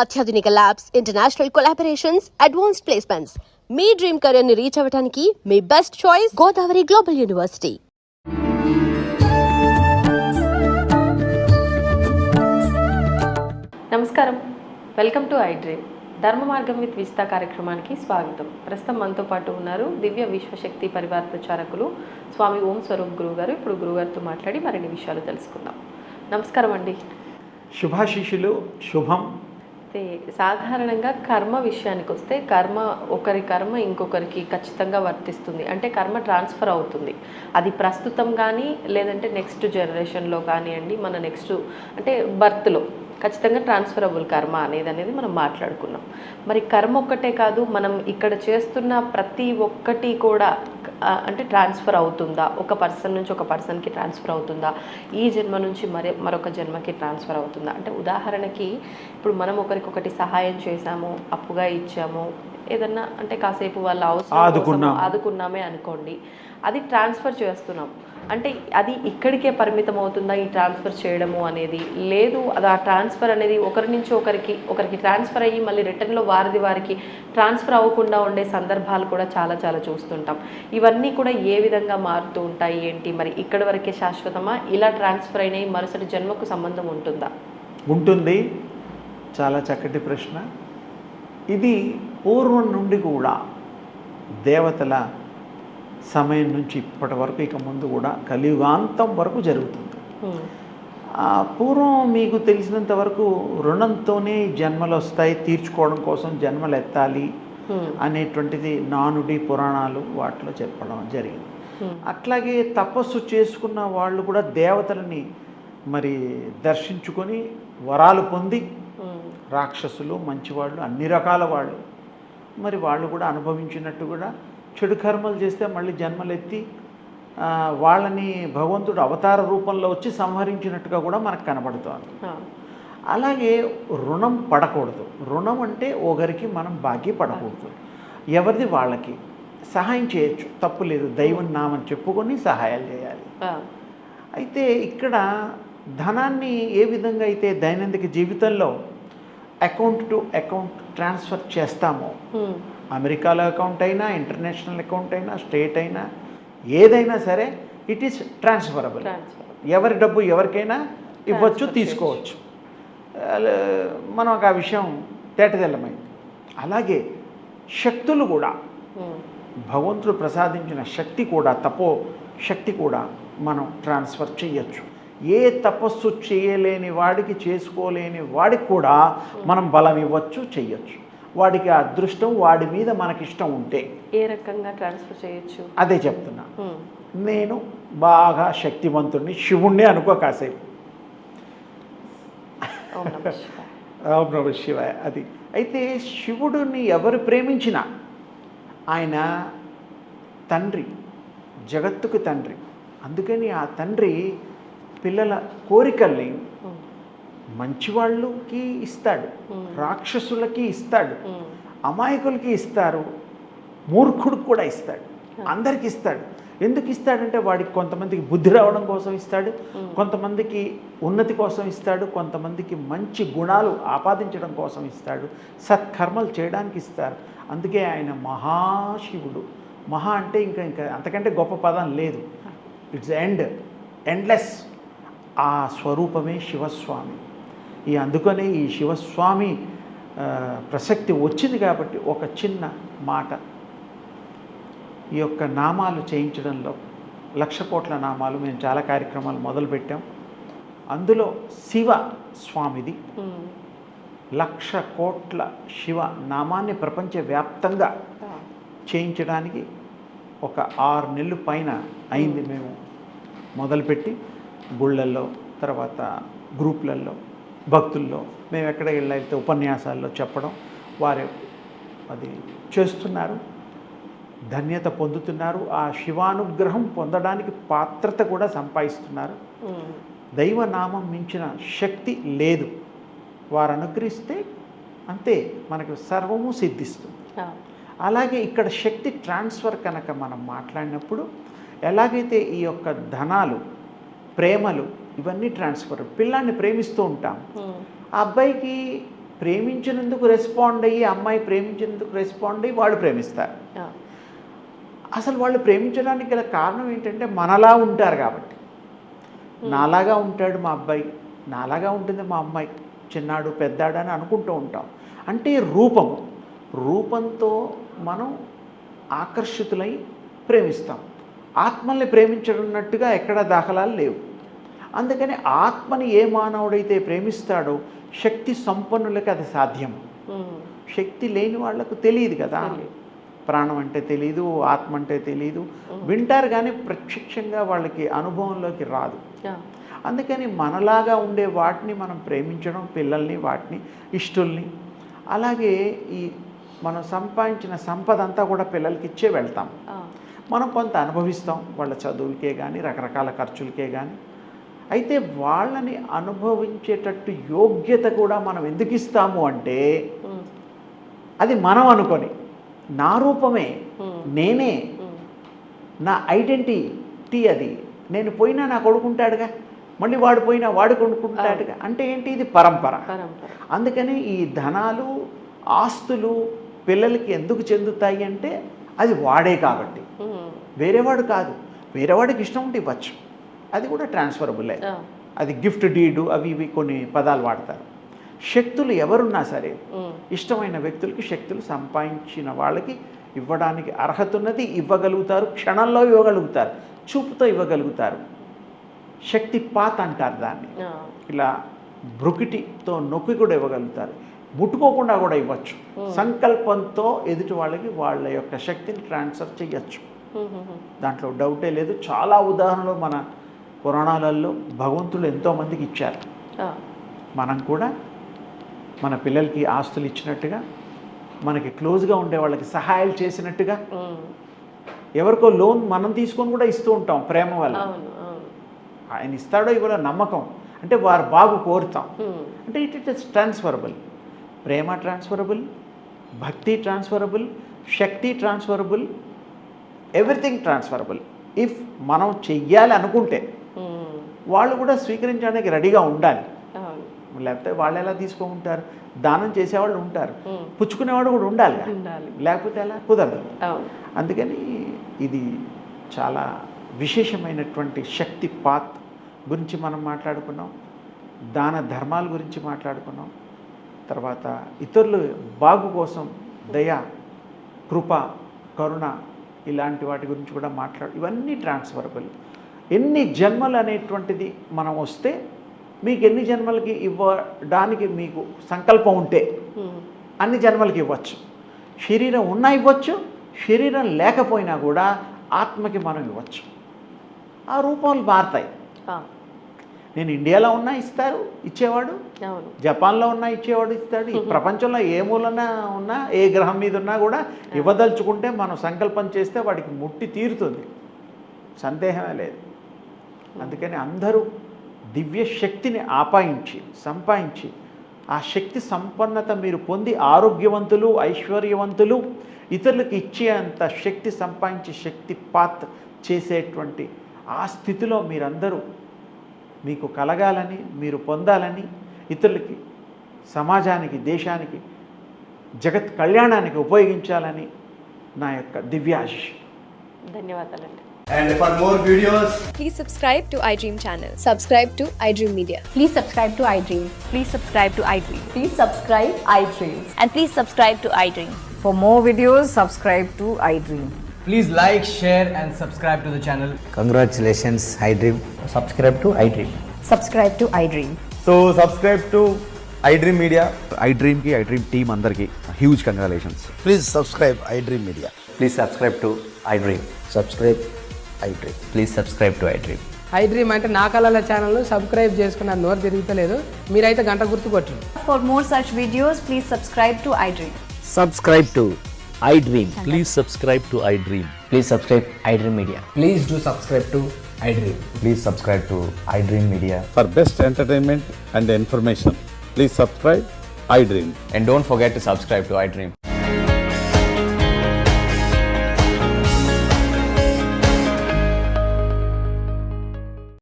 అత్యాధునిక labs, international collaborations, advanced placements. మీ dream career ని రీచ్ అవ్వడానికి మీ best choice Godavari global university. నమస్కారం, welcome to I dream. Dharma Margam with Vijitha కార్యక్రమానికి స్వాగతం. ప్రస్తుతం మనతో పాటు ఉన్నారు దివ్య విశ్వశక్తి పరివార ప్రచారకులు స్వామి ఓం స్వరూప్ గురువు గారు. ఇప్పుడు గురుగారితో మాట్లాడి మరిన్ని విషయాలు తెలుసుకుందాం. నమస్కారం అండి. శుభాశిషులు. శుభం. సాధారణంగా కర్మ విషయానికి వస్తే ఒకరి కర్మ ఇంకొకరికి ఖచ్చితంగా వర్తిస్తుంది. అంటే కర్మ ట్రాన్స్ఫర్ అవుతుంది. అది ప్రస్తుతం కానీ లేదంటే నెక్స్ట్ జనరేషన్లో కానివ్వండి, మన నెక్స్ట్ అంటే బర్త్లో ఖచ్చితంగా ట్రాన్స్ఫరబుల్ కర్మ అనేది మనం మాట్లాడుకున్నాం. మరి కర్మ ఒక్కటే కాదు, మనం ఇక్కడ చేస్తున్న ప్రతి ఒక్కటి కూడా అంటే ట్రాన్స్ఫర్ అవుతుందా? ఒక పర్సన్ నుంచి ఒక పర్సన్కి ట్రాన్స్ఫర్ అవుతుందా? ఈ జన్మ నుంచి మరొక జన్మకి ట్రాన్స్ఫర్ అవుతుందా? అంటే ఉదాహరణకి ఇప్పుడు మనం ఒకరికొకటి సహాయం చేశాము, అప్పుగా ఇచ్చాము, ఏదన్నా అంటే కాసేపు వాళ్ళ అవసరం ఆదుకున్నామే అనుకోండి, అది ట్రాన్స్ఫర్ చేస్తున్నాం. అంటే అది ఇక్కడికే పరిమితం అవుతుందా ఈ ట్రాన్స్ఫర్ చేయడము అనేది? లేదు, అది ఆ ట్రాన్స్ఫర్ అనేది ఒకరి నుంచి ఒకరికి ట్రాన్స్ఫర్ అయ్యి మళ్ళీ రిటర్న్లో వారికి ట్రాన్స్ఫర్ అవ్వకుండా ఉండే సందర్భాలు కూడా చాలా చాలా చూస్తుంటాం. ఇవన్నీ కూడా ఏ విధంగా మారుతూ ఉంటాయి ఏంటి? మరి ఇక్కడి వరకే శాశ్వతమా? ఇలా ట్రాన్స్ఫర్ అయినాయి మరుసటి జన్మకు సంబంధం ఉంటుందా? ఉంటుంది. చాలా చక్కటి ప్రశ్న. ఇది పూర్వం నుండి కూడా దేవతల సమయం నుంచి ఇప్పటి వరకు, ఇక ముందు కూడా కలియుగాంతం వరకు జరుగుతుంది. పూర్వం మీకు తెలిసినంత వరకు రుణంతోనే జన్మలు వస్తాయి, తీర్చుకోవడం కోసం జన్మలు ఎత్తాలి అనేటువంటిది నానుడి పురాణాలు వాటిలో చెప్పడం జరిగింది. అట్లాగే తపస్సు చేసుకున్న వాళ్ళు కూడా దేవతలని మరి దర్శించుకొని వరాలు పొంది, రాక్షసులు మంచివాళ్ళు అన్ని రకాల వాళ్ళు మరి వాళ్ళు కూడా అనుభవించినట్టు కూడా చెడు కర్మలు చేస్తే మళ్ళీ జన్మలెత్తి వాళ్ళని భగవంతుడు అవతార రూపంలో వచ్చి సంహరించినట్టుగా కూడా మనకు కనబడుతోంది. అలాగే రుణం పడకూడదు. రుణం అంటే ఒకరికి మనం బాకీ పడకూడదు. ఎవరిది వాళ్ళకి సహాయం చేయొచ్చు, తప్పు లేదు. దైవం నామని చెప్పుకొని సహాయాలు చేయాలి. అయితే ఇక్కడ ధనాన్ని ఏ విధంగా అయితే దైనందిక జీవితంలో అకౌంట్ టు అకౌంట్ ట్రాన్స్ఫర్ చేస్తామో, అమెరికాలో అకౌంట్ అయినా, ఇంటర్నేషనల్ అకౌంట్ అయినా, స్టేట్ అయినా, ఏదైనా సరే ఇట్ ఈస్ ట్రాన్స్ఫరబుల్. ఎవరి డబ్బు ఎవరికైనా ఇవ్వచ్చు, తీసుకోవచ్చు. మనం ఆ విషయం తేటతెల్లమైంది. అలాగే శక్తులు కూడా, భగవంతుడు ప్రసాదించిన శక్తి కూడా, తపో శక్తి కూడా మనం ట్రాన్స్ఫర్ చేయొచ్చు. ఏ తపస్సు చేయలేని వాడికి, చేసుకోలేని వాడికి కూడా మనం బలం ఇవ్వచ్చు, చెయ్యొచ్చు. వాడికి అదృష్టం, వాడి మీద మనకిష్టం ఉంటే ఏ రకంగా ట్రాన్స్ఫర్ చేయొచ్చు అదే చెప్తున్నా. నేను బాగా శక్తివంతుడిని, శివుణ్ణి అనుకో కాసేపు. ఓం నమః శివాయ. అది అయితే శివుడిని ఎవరు ప్రేమించినా ఆయన తండ్రి, జగత్తుకు తండ్రి. అందుకని ఆ తండ్రి పిల్లల కోరికల్ని మంచివాళ్ళకి ఇస్తాడు, రాక్షసులకి ఇస్తాడు, అమాయకులకి ఇస్తారు, మూర్ఖుడికి కూడా ఇస్తాడు, అందరికి ఇస్తాడు. ఎందుకు ఇస్తాడంటే వాడికి కొంతమందికి బుద్ధి రావడం కోసం ఇస్తాడు, కొంతమందికి ఉన్నతి కోసం ఇస్తాడు, కొంతమందికి మంచి గుణాలు ఆపాదించడం కోసం ఇస్తాడు, సత్కర్మలు చేయడానికి ఇస్తారు. అందుకే ఆయన మహాశివుడు. మహా అంటే ఇంకా అంతకంటే గొప్ప పదం లేదు. It's endless. ఆ స్వరూపమే శివస్వామి. అందుకనే ఈ శివస్వామి ప్రసక్తి వచ్చింది కాబట్టి ఒక చిన్న మాట. ఈ యొక్క నామాలు చేయించడంలో 1,00,000 కోట్ల నామాలు మేము చాలా కార్యక్రమాలు మొదలుపెట్టాం. అందులో శివ స్వామిది 1,00,000 కోట్ల శివ నామాన్ని ప్రపంచవ్యాప్తంగా చేయించడానికి ఒక 6 నెలలు పైన అయింది. మేము మొదలుపెట్టి గుళ్ళల్లో, తర్వాత గ్రూపులలో, భక్తుల్లో మేము ఎక్కడ వెళ్ళైతే ఉపన్యాసాల్లో చెప్పడం, వారు అది చేస్తున్నారు, ధన్యత పొందుతున్నారు, ఆ శివానుగ్రహం పొందడానికి పాత్రత కూడా సంపాదిస్తున్నారు. దైవనామం మించిన శక్తి లేదు. వారు అనుగ్రహిస్తే అంతే మనకు సర్వము సిద్ధిస్తుంది. అలాగే ఇక్కడ శక్తి ట్రాన్స్ఫర్ కనుక మనం మాట్లాడినప్పుడు ఎలాగైతే ఈ యొక్క ధనాలు, ప్రేమలు ఇవన్నీ ట్రాన్స్ఫర్. పిల్లాన్ని ప్రేమిస్తూ ఉంటాం, ఆ అబ్బాయికి ప్రేమించినందుకు రెస్పాండ్ అయ్యి, అమ్మాయి ప్రేమించినందుకు రెస్పాండ్ అయ్యి వాళ్ళు ప్రేమిస్తారు. అసలు వాళ్ళు ప్రేమించడానికి గల కారణం ఏంటంటే మనలా ఉంటారు కాబట్టి. నాలాగా ఉంటాడు మా అబ్బాయి, నాలాగా ఉంటుంది మా అమ్మాయి, చిన్నాడు పెద్దాడు అని అనుకుంటూ ఉంటాం. అంటే రూపంతో మనం ఆకర్షితులై ప్రేమిస్తాం. ఆత్మల్ని ప్రేమించనున్నట్టుగా ఎక్కడ దాఖలాలు లేవు. అందుకని ఆత్మని ఏ మానవుడైతే ప్రేమిస్తాడో శక్తి సంపన్నులకి అది సాధ్యం. శక్తి లేని వాళ్లకు తెలియదు కదా, ప్రాణం అంటే తెలియదు, ఆత్మ అంటే తెలియదు. వింటారు కానీ ప్రత్యక్షంగా వాళ్ళకి అనుభవంలోకి రాదు. అందుకని మనలాగా ఉండే వాటిని మనం ప్రేమించడం, పిల్లల్ని, వాటిని, ఇష్టుల్ని. అలాగే ఈ మనం సంపాదించిన సంపద అంతా కూడా పిల్లలకి ఇచ్చే వెళ్తాం. మనం కొంత అనుభవిస్తాం వాళ్ళ చదువులకే కానీ రకరకాల ఖర్చులకే కానీ. అయితే వాళ్ళని అనుభవించేటట్టు యోగ్యత కూడా మనం ఎందుకు ఇస్తాము అంటే అది మనం అనుకొని, నా రూపమే, నేనే, నా ఐడెంటిటీ అది, నేను పోయినా నా కొడుకుంటాడుగా, మళ్ళీ వాడు పోయినా వాడు కొనుక్కుంటాడుగా. అంటే ఏంటి, ఇది పరంపర. అందుకని ఈ ధనాలు, ఆస్తులు పిల్లలకి ఎందుకు చెందుతాయి అంటే అది వాడే కాబట్టి, వేరేవాడు కాదు. వేరేవాడికి ఇష్టం ఉంటే ఇవ్వచ్చు, అది కూడా ట్రాన్స్ఫరబులే. అది గిఫ్ట్ డీడు అవి ఇవి కొన్ని పదాలు వాడతారు. శక్తులు ఎవరున్నా సరే ఇష్టమైన వ్యక్తులకి శక్తులు సంపాదించిన వాళ్ళకి ఇవ్వడానికి అర్హత ఉన్నది, ఇవ్వగలుగుతారు, క్షణంలో ఇవ్వగలుగుతారు, చూపుతో ఇవ్వగలుగుతారు. శక్తి పాత్ అంటారు దాన్ని. ఇలా బ్రుకిటితో నొక్కి కూడా ఇవ్వగలుగుతారు, ముట్టుకోకుండా కూడా ఇవ్వచ్చు. సంకల్పంతో ఎదుటి వాళ్ళకి వాళ్ళ యొక్క శక్తిని ట్రాన్స్ఫర్ చేయొచ్చు, దాంట్లో డౌటే లేదు. చాలా ఉదాహరణలు మన పురాణాలలో భగవంతుడు ఎంతోమందికి ఇచ్చారు. మనం కూడా మన పిల్లలకి ఆస్తులు ఇచ్చినట్టుగా, మనకి క్లోజ్గా ఉండే వాళ్ళకి సహాయాలు చేసినట్టుగా, ఎవరికో లోన్ మనం తీసుకొని కూడా ఇస్తూ ఉంటాం ప్రేమ వల్ల. ఆయన ఇస్తాడో ఇవ్వడో నమ్మకం, అంటే వారు బాగు కోరుతాం. అంటే ఇట్ ఇస్ ట్రాన్స్ఫరబుల్. ప్రేమ ట్రాన్స్ఫరబుల్, భక్తి ట్రాన్స్ఫరబుల్, శక్తి ట్రాన్స్ఫరబుల్, ఎవ్రీథింగ్ ట్రాన్స్ఫరబుల్. ఇఫ్ మనం చెయ్యాలి అనుకుంటే వాళ్ళు కూడా స్వీకరించడానికి రెడీగా ఉండాలి. లేకపోతే వాళ్ళు ఎలా తీసుకుంటారు? దానం చేసేవాళ్ళు ఉంటారు, పుచ్చుకునేవాడు కూడా ఉండాలి, లేకపోతే ఎలా కుదరదు. అందుకని ఇది చాలా విశేషమైనటువంటి శక్తి పాత్ గురించి మనం మాట్లాడుకున్నాం, దాన ధర్మాల గురించి మాట్లాడుకున్నాం, తర్వాత ఇతరులు బాగు కోసం దయ, కృప, కరుణ ఇలాంటి వాటి గురించి కూడా ఇవన్నీ ట్రాన్స్ఫరబుల్. ఎన్ని జన్మలు అనేటువంటిది మనం వస్తే మీకు ఎన్ని జన్మలకి ఇవ్వడానికి మీకు సంకల్పం ఉంటే అన్ని జన్మలకి ఇవ్వచ్చు. శరీరం ఉన్నా ఇవ్వచ్చు, శరీరం లేకపోయినా కూడా ఆత్మకి మనం ఇవ్వచ్చు. ఆ రూపాలు మారుతాయి. నేను ఇండియాలో ఉన్నా ఇస్తారు, ఇచ్చేవాడు, జపాన్లో ఉన్నా ఇచ్చేవాడు, ఇస్తాడు. ఈ ప్రపంచంలో ఏ మూలన ఉన్నా, ఏ గ్రహం మీద ఉన్నా కూడా ఇవ్వదలుచుకుంటే మనం సంకల్పం చేస్తే వాడికి ముట్టి తీరుతుంది, సందేహమే లేదు. అందుకని అందరూ దివ్య శక్తిని సంపాదించి ఆ శక్తి సంపన్నత మీరు పొంది ఆరోగ్యవంతులు, ఐశ్వర్యవంతులు, ఇతరులకు ఇచ్చే అంత శక్తి సంపాదించి శక్తి పాత్ చేసేటువంటి ఆ స్థితిలో మీరందరూ మీకు కలగాలని, మీరు పొందాలని, ఇతరులకి, సమాజానికి, దేశానికి, జగత్ కళ్యాణానికి ఉపయోగించాలని నా యొక్క దివ్యాశిష్. ధన్యవాదాలండి. And for more videos, Please subscribe to iDream channel. Subscribe to iDream Media. Please subscribe to iDream. Please subscribe to iDream. Please subscribe iDream. And please subscribe to iDream. For more videos, subscribe to iDream. please like, share and subscribe to the channel. Congratulations, iDream. Subscribe to iDream. Subscribe to iDream. So subscribe to iDream Media. iDream ki iDream team andarki huge congratulations. Please subscribe iDream Media. Please subscribe to iDream. Subscribe iDream. Please subscribe to iDream. iDream అంటే నా కళల channel subscribe చేసుకున్న నోరు తిరుగుతలేదు, మీరైతే గంట గుర్తు కొట్టండి. For more such videos, please subscribe to iDream. Subscribe to iDream. Please subscribe to iDream. Please subscribe iDream Media. Please do subscribe to iDream. Please subscribe to iDream Media. For best entertainment and information, please subscribe iDream. And don't forget to subscribe to iDream.